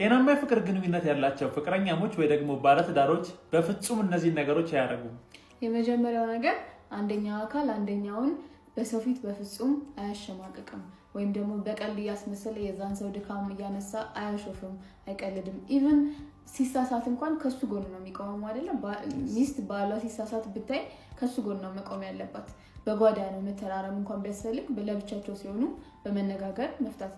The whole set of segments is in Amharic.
ጤናማ የፍቅር ግንኙነት ያላቸው ፍቅረኛሞች ወይ ደግሞ ባለትዳሮች በፍጹም እነዚህ ነገሮች አያደርጉም። የመጀመሪያው ነገር አንደኛው አካል አንደኛውን በሰው ፊት በፍጹም አያሸማቅቅም ወይም ደግሞ በቀል እያስመሰለ የዛን ሰው ድካም እያነሳ አያሾፍም፣ አይቀልድም። ኢቭን ሲሳሳት እንኳን ከሱ ጎን ነው የሚቆመው አይደለም። ሚስት ባሏ ሲሳሳት ብታይ ከሱ ጎን ነው መቆም ያለባት። በጓዳ ነው መተራረም እንኳን ቢያስፈልግ ለብቻቸው ሲሆኑ በመነጋገር መፍታት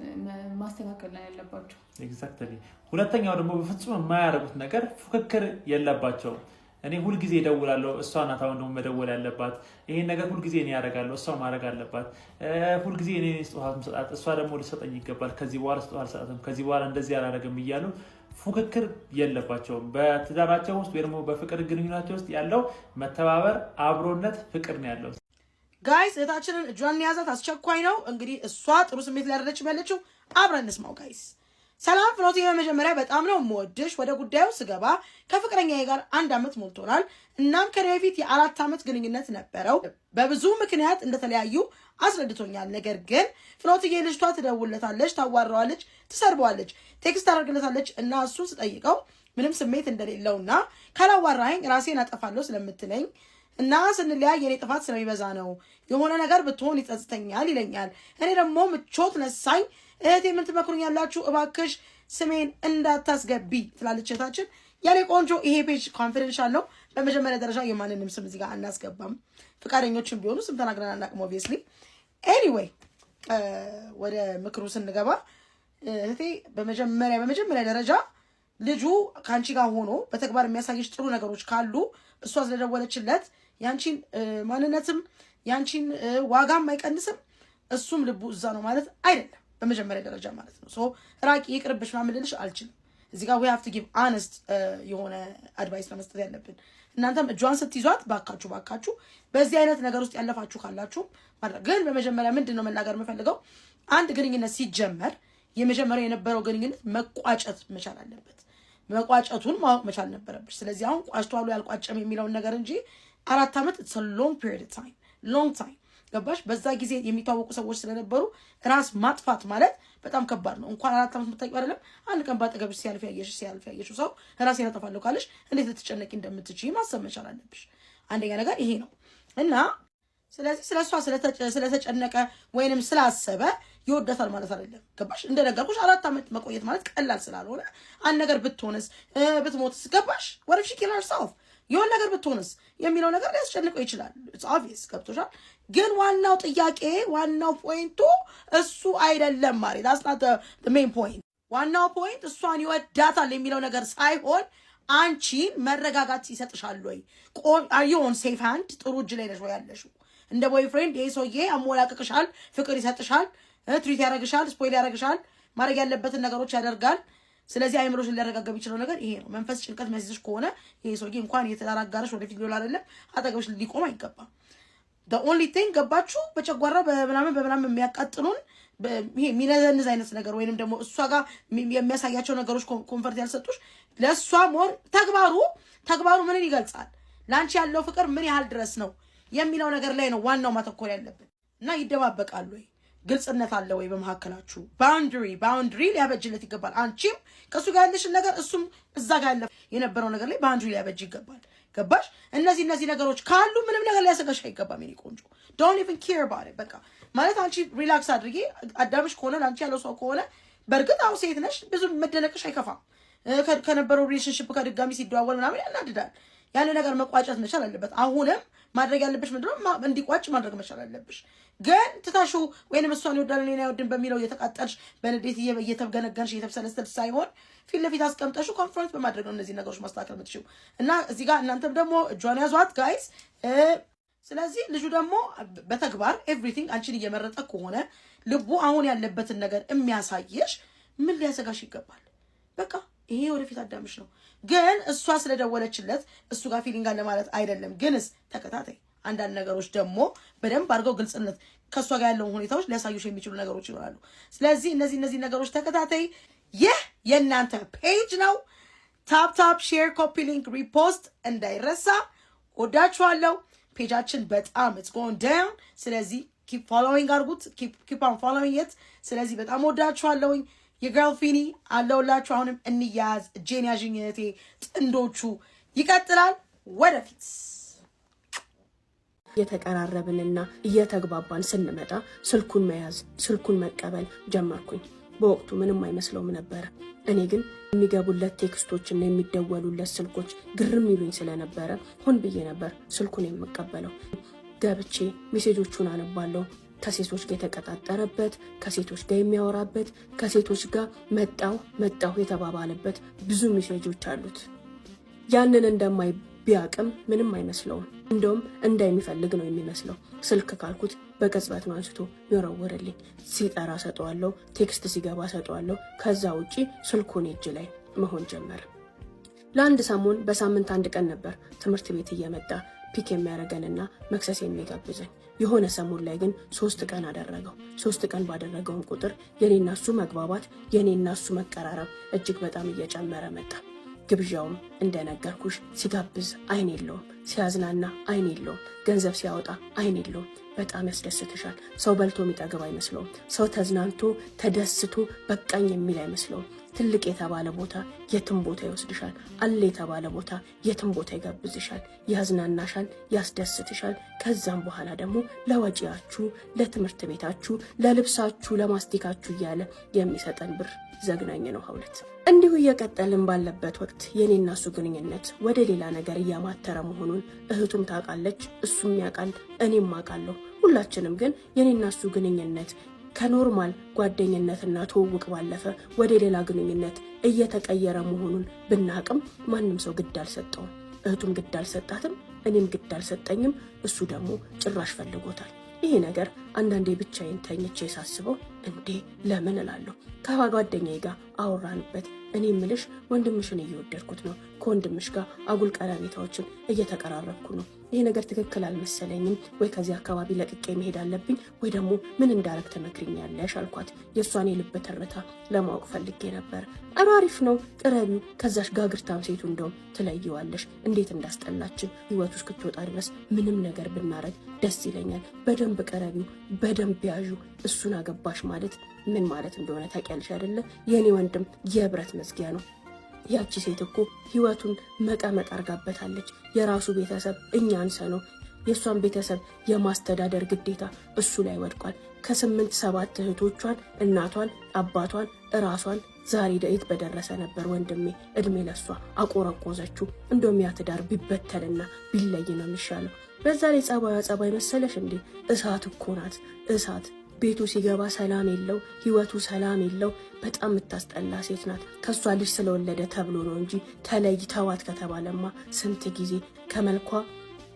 ማስተካከል ላይ ያለባቸው። ኤግዛክትሊ። ሁለተኛው ደግሞ በፍጹም የማያደርጉት ነገር ፉክክር የለባቸው። እኔ ሁል ጊዜ እደውላለሁ፣ እሷ ናት አሁን ደግሞ መደወል ያለባት። ይሄን ነገር ሁል ጊዜ እኔ ያደርጋለሁ፣ እሷ ማድረግ አለባት። ሁል ጊዜ እኔ ስጦታ መስጠት፣ እሷ ደግሞ ልሰጠኝ ይገባል። ከዚህ በኋላ ስጦታ አልሰጣትም፣ ከዚህ በኋላ እንደዚህ አላደርግም እያሉ ፉክክር የለባቸውም። በትዳራቸው ውስጥ ወይ ደግሞ በፍቅር ግንኙነታቸው ውስጥ ያለው መተባበር፣ አብሮነት፣ ፍቅር ነው ያለው። ጋይስ እህታችንን እጇን ያዛት፣ አስቸኳይ ነው። እንግዲህ እሷ ጥሩ ስሜት ላይ አይደለችም ያለችው። አብረን እንስማው ጋይስ። ሰላም ፍኖቴ፣ በመጀመሪያ በጣም ነው የምወድሽ። ወደ ጉዳዩ ስገባ ከፍቅረኛዬ ጋር 1 ዓመት ሞልቶናል። እናም ከኔ በፊት የ4 ዓመት ግንኙነት ነበረው። በብዙ ምክንያት እንደተለያዩ አስረድቶኛል። ነገር ግን ፍኖትዬ ልጅቷ ትደውልለታለች፣ ታዋራዋለች፣ ትሰርበዋለች፣ ቴክስት ታደርግለታለች እና እሱን ስጠይቀው ምንም ስሜት እንደሌለውና ካላዋራኝ ራሴን አጠፋለሁ ስለምትለኝ እና ስንለያይ የኔ ጥፋት ስለሚበዛ ነው፣ የሆነ ነገር ብትሆን ይጸጽተኛል ይለኛል። እኔ ደግሞ ምቾት ነሳኝ። እህቴ ምን ትመክሩኛላችሁ? እባክሽ ስሜን እንዳታስገቢ ትላለች እህታችን። ያኔ ቆንጆ፣ ይሄ ፔጅ ኮንፊደንሻል ነው። በመጀመሪያ ደረጃ የማንንም ስም እዚህ ጋር አናስገባም። ፍቃደኞችን ቢሆኑ ስም ተናግረን አናውቅም ኦብቪየስሊ። ኤኒዌይ ወደ ምክሩ ስንገባ እህቴ በመጀመሪያ ደረጃ ልጁ ከአንቺ ጋር ሆኖ በተግባር የሚያሳየሽ ጥሩ ነገሮች ካሉ እሷ ስለደወለችለት ያንቺን ማንነትም ያንቺን ዋጋም አይቀንስም። እሱም ልቡ እዛ ነው ማለት አይደለም፣ በመጀመሪያ ደረጃ ማለት ነው። ሶ ራቂ፣ ይቅርብሽ ምናምን ልልሽ አልችልም። እዚህ ጋር we have to give honest የሆነ አድቫይስ ለመስጠት ያለብን። እናንተም እጇን ስትይዟት ባካችሁ በዚህ አይነት ነገር ውስጥ ያለፋችሁ ካላችሁ ማለት ግን በመጀመሪያ ምንድን ነው መናገር የምፈልገው፣ አንድ ግንኙነት ሲጀመር የመጀመሪያው የነበረው ግንኙነት መቋጨት መቻል አለበት። መቋጨቱን ማወቅ መቻል ነበረብሽ። ስለዚህ አሁን ቋጭቷል ያልቋጨም የሚለውን ነገር እንጂ 4 ዓመት it's a long period of time, long time ገባሽ? በዛ ጊዜ የሚታወቁ ሰዎች ስለነበሩ ራስ ማጥፋት ማለት በጣም ከባድ ነው። እንኳን 4 ዓመት የምታውቂው አይደለም፣ አንድ ቀን ባጠገብሽ ሲያልፍ ያየሽው ሰው ራሴን አጠፋለሁ ካለሽ እንዴት ልትጨነቂ እንደምትችይ ማሰብ መቻል አለብሽ። አንደኛ ነገር ይሄ ነው እና ስለዚህ ስለሷ ስለተጨነቀ ወይንም ስላሰበ ይወዳታል ማለት አይደለም። ገባሽ? እንደነገርኩሽ 4 ዓመት መቆየት ማለት ቀላል ስላልሆነ አንድ ነገር ብትሆንስ ብትሞትስ፣ ገባሽ? what if she kill herself የሆነ ነገር ብትሆንስ የሚለው ነገር ሊያስጨንቀው ይችላል። it's obvious ገብቶሻል። ግን ዋናው ጥያቄ ዋናው ፖይንቱ እሱ አይደለም ማለት that's not the main point። ዋናው ፖይንት እሷን ይወዳታል የሚለው ነገር ሳይሆን አንቺን መረጋጋት ይሰጥሻል ወይ? are you on safe hand? ጥሩ እጅ ላይ ነሽ ወይ ያለሽው? እንደ ቦይፍሬንድ ይሄ ሰውዬ አሞላቅቅሻል፣ ፍቅር ይሰጥሻል፣ ትሪት ያደርግሻል፣ ስፖይል ያደርግሻል፣ ማድረግ ያለበትን ነገሮች ያደርጋል። ስለዚህ አይምሮሽን ሊያረጋጋ የሚችለው ነገር ይሄ ነው። መንፈስ ጭንቀት የሚያስይዝሽ ከሆነ ይሄ ሰውዬ እንኳን የተዳራጋረሽ ወደፊት ሊሆን አይደለም አጠገብሽ ሊቆም አይገባም። the only thing ገባችሁ? በጨጓራ በምናምን የሚያቃጥሉን ይሄ የሚነዘንዝ አይነት ነገር ወይንም ደግሞ እሷ ጋር የሚያሳያቸው ነገሮች ኮንፈርት ያልሰጡሽ ለእሷ ሞር ተግባሩ ምንን ይገልጻል? ለአንቺ ያለው ፍቅር ምን ያህል ድረስ ነው የሚለው ነገር ላይ ነው ዋናው ማተኮር ያለብን። እና ይደባበቃሉ ወይ? ግልጽነት አለ ወይ በመካከላችሁ? ባውንደሪ ሊያበጅለት ይገባል። አንቺም ከሱ ጋር ያለሽን ነገር እሱም እዛ ጋር ያለ የነበረው ነገር ላይ ባውንደሪ ሊያበጅ ይገባል። ገባሽ? እነዚህ ነገሮች ካሉ ምንም ነገር ሊያሰጋሽ አይገባም። የኔ ቆንጆ don't even care about it። በቃ ማለት አንቺ ሪላክስ አድርጊ። አዳምሽ ከሆነ አንቺ ያለው ሰው ከሆነ በእርግጥ አው ሴት ነሽ፣ ብዙ መደነቅሽ አይከፋም። ከነበረው ሪሌሽንሺፕ ከድጋሚ ሲደዋወል ምናምን ያናድዳል። ያን ነገር መቋጨት መቻል አለበት። አሁንም ማድረግ ያለብሽ ምንድነው? እንዲቋጭ ማድረግ መቻል አለብሽ። ግን ትታሹ ወይንም እሷን ይወዳል እኔን አይወድም በሚለው እየተቃጠልሽ በንዴት እየተገነገንሽ እየተብሰለሰልሽ ሳይሆን ፊት ለፊት አስቀምጠሽ ኮንፍሮንት በማድረግ ነው እነዚህ ነገሮች ማስተካከል የምትችይው። እና እዚህ ጋር እናንተም ደግሞ እጇን ያዟት ጋይስ። ስለዚህ ልጁ ደግሞ በተግባር ኤቭሪቲንግ አንቺን እየመረጠ ከሆነ ልቡ አሁን ያለበትን ነገር የሚያሳየሽ ምን ሊያሰጋሽ ይገባል? በቃ ይሄ ወደፊት አዳምሽ ነው። ግን እሷ ስለደወለችለት እሱ ጋር ፊሊንግ አለ ማለት አይደለም። ግንስ ተከታታይ አንዳንድ ነገሮች ደግሞ በደንብ አድርገው ግልጽነት ከእሷ ጋር ያለውን ሁኔታዎች ሊያሳዩሽ የሚችሉ ነገሮች ይኖራሉ። ስለዚህ እነዚህ ነገሮች ተከታታይ። ይህ የእናንተ ፔጅ ነው። ታፕ ሼር፣ ኮፒ ሊንክ፣ ሪፖስት እንዳይረሳ። ወዳችኋለሁ። ፔጃችን በጣም it's going down። ስለዚህ keep following አድርጉት። keep on following it። ስለዚህ በጣም ወዳችኋለሁኝ። የገርል ፊኒ አለውላችሁ። አሁንም እንያዝ እጄን ያዥኝ እህቴ። ጥንዶቹ ይቀጥላል ወደፊት። እየተቀራረብንና እየተግባባን ስንመጣ ስልኩን መያዝ ስልኩን መቀበል ጀመርኩኝ። በወቅቱ ምንም አይመስለውም ነበር። እኔ ግን የሚገቡለት ቴክስቶችና የሚደወሉለት ስልኮች ግርም ይሉኝ ስለነበረ ሆን ብዬ ነበር ስልኩን የምቀበለው። ገብቼ ሜሴጆቹን አነባለሁ። ከሴቶች ጋር የተቀጣጠረበት፣ ከሴቶች ጋር የሚያወራበት፣ ከሴቶች ጋር መጣሁ የተባባለበት ብዙ ሜሴጆች አሉት። ያንን እንደማይ ቢያቅም ምንም አይመስለውም። እንደውም እንዳይሚፈልግ ነው የሚመስለው። ስልክ ካልኩት በቅጽበት ነው አንስቶ ይወረወርልኝ። ሲጠራ ሰጠዋለሁ፣ ቴክስት ሲገባ ሰጠዋለሁ። ከዛ ውጪ ስልኩን እጅ ላይ መሆን ጀመረ። ለአንድ ሰሞን በሳምንት አንድ ቀን ነበር ትምህርት ቤት እየመጣ ፒክ የሚያደርገንና መክሰስ የሚጋብዘኝ። የሆነ ሰሞን ላይ ግን 3 ቀን አደረገው። 3 ቀን ባደረገውም ቁጥር የኔና እሱ መግባባት የኔና እሱ መቀራረብ እጅግ በጣም እየጨመረ መጣ። ግብዣውም እንደነገርኩሽ ሲጋብዝ አይን የለውም፣ ሲያዝናና አይን የለውም፣ ገንዘብ ሲያወጣ አይን የለውም። በጣም ያስደስትሻል። ሰው በልቶ የሚጠግብ አይመስለውም። ሰው ተዝናንቶ ተደስቶ በቃኝ የሚል አይመስለውም። ትልቅ የተባለ ቦታ የትም ቦታ ይወስድሻል። አለ የተባለ ቦታ የትም ቦታ ይጋብዝሻል፣ ያዝናናሻል፣ ያስደስትሻል። ከዛም በኋላ ደግሞ ለወጪያችሁ፣ ለትምህርት ቤታችሁ፣ ለልብሳችሁ፣ ለማስቲካችሁ እያለ የሚሰጠን ብር ዘግናኝ ነው። ሀውለት እንዲሁ እየቀጠልን ባለበት ወቅት የኔና እሱ ግንኙነት ወደ ሌላ ነገር እያማተረ መሆኑን እህቱም ታውቃለች፣ እሱም ያውቃል፣ እኔም አውቃለሁ። ሁላችንም ግን የኔና እሱ ግንኙነት ከኖርማል ጓደኝነትና ትውውቅ ባለፈ ወደ ሌላ ግንኙነት እየተቀየረ መሆኑን ብናቅም ማንም ሰው ግድ አልሰጠውም። እህቱም ግድ አልሰጣትም፣ እኔም ግድ አልሰጠኝም። እሱ ደግሞ ጭራሽ ፈልጎታል። ይሄ ነገር አንዳንዴ ብቻዬን ተኝቼ ሳስበው እንዴ ለምን እላለሁ። ከጓደኛዬ ጋር አወራንበት። እኔ ምልሽ ወንድምሽን እየወደድኩት ነው፣ ከወንድምሽ ጋር አጉል ቀረቤታዎችን እየተቀራረብኩ ነው። ይሄ ነገር ትክክል አልመሰለኝም። ወይ ከዚህ አካባቢ ለቅቄ መሄድ አለብኝ ወይ ደግሞ ምን እንዳረግ ትመክሪኛለሽ አልኳት። የእሷን የልብ ትርታ ለማወቅ ፈልጌ ነበር። አሪፍ ነው ቅረቢው፣ ከዛሽ ጋግርታም ሴቱ እንደውም ትለየዋለሽ። እንዴት እንዳስጠላችን ህይወቱ እስክትወጣ ድረስ ምንም ነገር ብናረግ ደስ ይለኛል። በደንብ ቅረቢው፣ በደንብ ያዡ። እሱን አገባሽ ማለት ምን ማለት እንደሆነ ታውቂያለሽ አይደለ? የኔ ወንድም የብረት መዝጊያ ነው። ያቺ ሴት እኮ ህይወቱን መቀመቅ አርጋበታለች። የራሱ ቤተሰብ እኛንሰ ነው። የእሷን ቤተሰብ የማስተዳደር ግዴታ እሱ ላይ ወድቋል። ከ8-7 እህቶቿን፣ እናቷን፣ አባቷን፣ እራሷን ዛሬ ደኢት በደረሰ ነበር ወንድሜ። እድሜ ለሷ አቆረቆዘችው። እንደውም ያ ትዳር ቢበተልና ቢለይ ነው የሚሻለው። በዛ ላይ ጸባይ መሰለሽ እንዴ? እሳት እኮ ናት፣ እሳት። ቤቱ ሲገባ ሰላም የለው፣ ህይወቱ ሰላም የለው። በጣም የምታስጠላ ሴት ናት። ከሷ ልጅ ስለወለደ ተብሎ ነው እንጂ ተለይተዋት ከተባለማ ስንት ጊዜ ከመልኳ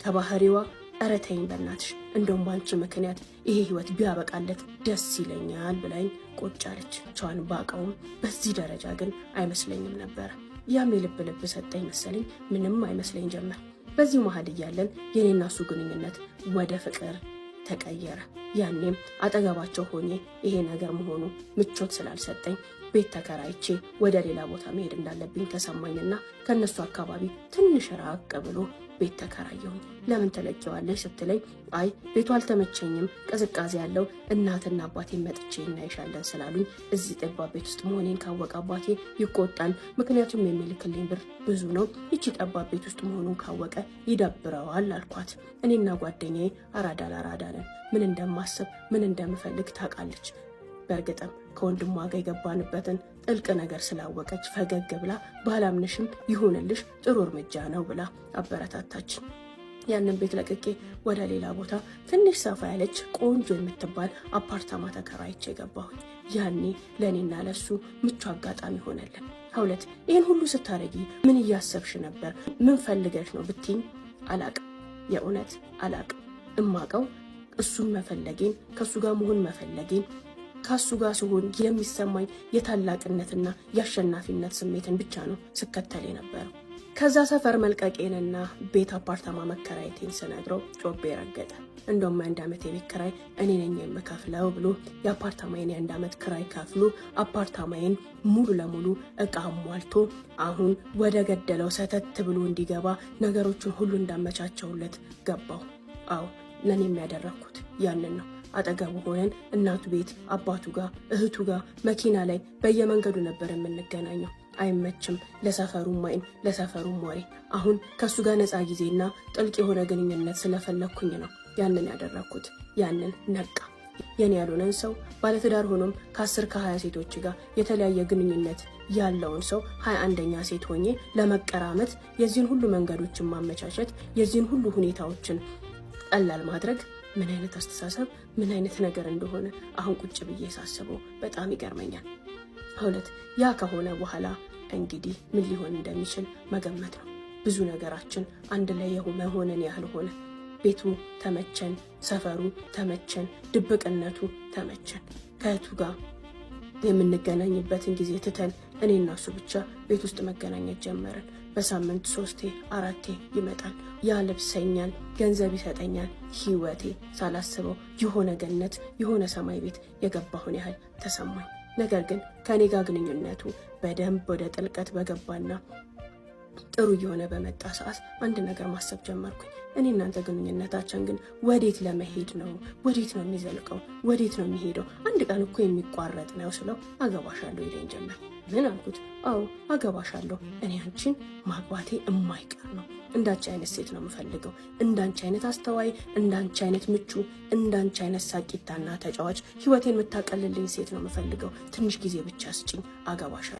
ከባህሪዋ ኧረ ተይኝ በእናትሽ፣ እንደውም ባንቺ ምክንያት ይሄ ህይወት ቢያበቃለት ደስ ይለኛል ብላኝ ቁጭ አለች። ቻውን ባቀውም በዚህ ደረጃ ግን አይመስለኝም ነበር። ያም የልብ ልብ ሰጠኝ መሰለኝ፣ ምንም አይመስለኝ ጀመር። በዚህ መሀል እያለን የኔና እሱ ግንኙነት ወደ ፍቅር ተቀየረ። ያኔም አጠገባቸው ሆኜ ይሄ ነገር መሆኑ ምቾት ስላልሰጠኝ ቤት ተከራይቼ ወደ ሌላ ቦታ መሄድ እንዳለብኝ ተሰማኝና ከነሱ አካባቢ ትንሽ ራቅ ብሎ ቤት ተከራየሁኝ። ለምን ተለቂዋለሽ ስትለኝ አይ ቤቱ አልተመቸኝም፣ ቅዝቃዜ ያለው እናትና አባቴ መጥቼ እናይሻለን ስላሉኝ እዚህ ጠባብ ቤት ውስጥ መሆኔን ካወቀ አባቴ ይቆጣል። ምክንያቱም የሚልክልኝ ብር ብዙ ነው። ይቺ ጠባብ ቤት ውስጥ መሆኑን ካወቀ ይደብረዋል አልኳት። እኔና ጓደኛዬ አራዳ ለአራዳ ነን። ምን እንደማስብ ምን እንደምፈልግ ታውቃለች። በእርግጥም ከወንድሟ ጋር የገባንበትን ጥልቅ ነገር ስላወቀች ፈገግ ብላ ባላምንሽም ይሁንልሽ ጥሩ እርምጃ ነው ብላ አበረታታች። ያንን ቤት ለቅቄ ወደ ሌላ ቦታ ትንሽ ሰፋ ያለች ቆንጆ የምትባል አፓርታማ ተከራይቼ ገባሁኝ። ያኔ ለእኔና ለሱ ምቹ አጋጣሚ ሆነልን። ሀውለት ይህን ሁሉ ስታረጊ ምን እያሰብሽ ነበር? ምን ፈልገሽ ነው ብትይኝ አላቅም፣ የእውነት አላቅም። እማቀው እሱን መፈለጌን፣ ከሱ ጋር መሆን መፈለጌን፣ ከሱ ጋር ሲሆን የሚሰማኝ የታላቅነትና የአሸናፊነት ስሜትን ብቻ ነው ስከተል የነበረው። ከዛ ሰፈር መልቀቄንና ቤት አፓርታማ መከራየቴን ስነግረው ጮቤ ረገጠ። እንደውም የ1 ዓመት የቤት ክራይ እኔ ነኝ የምከፍለው ብሎ የአፓርታማዬን የ1 ዓመት ክራይ ከፍሎ አፓርታማዬን ሙሉ ለሙሉ እቃ ሟልቶ አሁን ወደ ገደለው ሰተት ብሎ እንዲገባ ነገሮችን ሁሉ እንዳመቻቸውለት ገባው። አዎ ለኔ የሚያደረኩት ያንን ነው። አጠገቡ ሆነን እናቱ ቤት፣ አባቱ ጋር፣ እህቱ ጋር፣ መኪና ላይ በየመንገዱ ነበር የምንገናኘው። አይመችም፣ ለሰፈሩም አይን ለሰፈሩም ወሬ። አሁን ከሱ ጋር ነፃ ጊዜና ጥልቅ የሆነ ግንኙነት ስለፈለግኩኝ ነው ያንን ያደረግኩት። ያንን ነቃ የኔ ያልሆነን ሰው ባለትዳር ሆኖም ከ10 ከ20 ሴቶች ጋር የተለያየ ግንኙነት ያለውን ሰው 21ኛ ሴት ሆኜ ለመቀራመት የዚህን ሁሉ መንገዶችን ማመቻቸት የዚህን ሁሉ ሁኔታዎችን ቀላል ማድረግ ምን አይነት አስተሳሰብ ምን አይነት ነገር እንደሆነ አሁን ቁጭ ብዬ ሳስበው በጣም ይገርመኛል። ሁለት ያ ከሆነ በኋላ እንግዲህ ምን ሊሆን እንደሚችል መገመት ነው። ብዙ ነገራችን አንድ ላይ መሆንን ያህል ሆነ። ቤቱ ተመቸን፣ ሰፈሩ ተመቸን፣ ድብቅነቱ ተመቸን። ከእህቱ ጋር የምንገናኝበትን ጊዜ ትተን እኔና እሱ ብቻ ቤት ውስጥ መገናኘት ጀመርን። በሳምንት 3 4 ይመጣል፣ ያለብሰኛል፣ ገንዘብ ይሰጠኛል። ህይወቴ ሳላስበው የሆነ ገነት የሆነ ሰማይ ቤት የገባሁን ያህል ተሰማኝ። ነገር ግን ከኔ ጋር ግንኙነቱ በደንብ ወደ ጥልቀት በገባና ጥሩ የሆነ በመጣ ሰዓት አንድ ነገር ማሰብ ጀመርኩኝ። እኔ እናንተ ግንኙነታችን ግን ወዴት ለመሄድ ነው? ወዴት ነው የሚዘልቀው? ወዴት ነው የሚሄደው? አንድ ቀን እኮ የሚቋረጥ ነው ስለው አገባሻለሁ ይለኝ ጀመር። ምን አልኩት? አዎ አገባሻለሁ፣ እኔ አንቺን ማግባቴ የማይቀር ነው። እንዳንቺ አይነት ሴት ነው የምፈልገው። እንዳንቺ አይነት አስተዋይ፣ እንዳንቺ አይነት ምቹ፣ እንዳንቺ አይነት ሳቂታና ተጫዋች ህይወቴን የምታቀልልኝ ሴት ነው የምፈልገው። ትንሽ ጊዜ ብቻ ስጭኝ፣ አገባሻለሁ።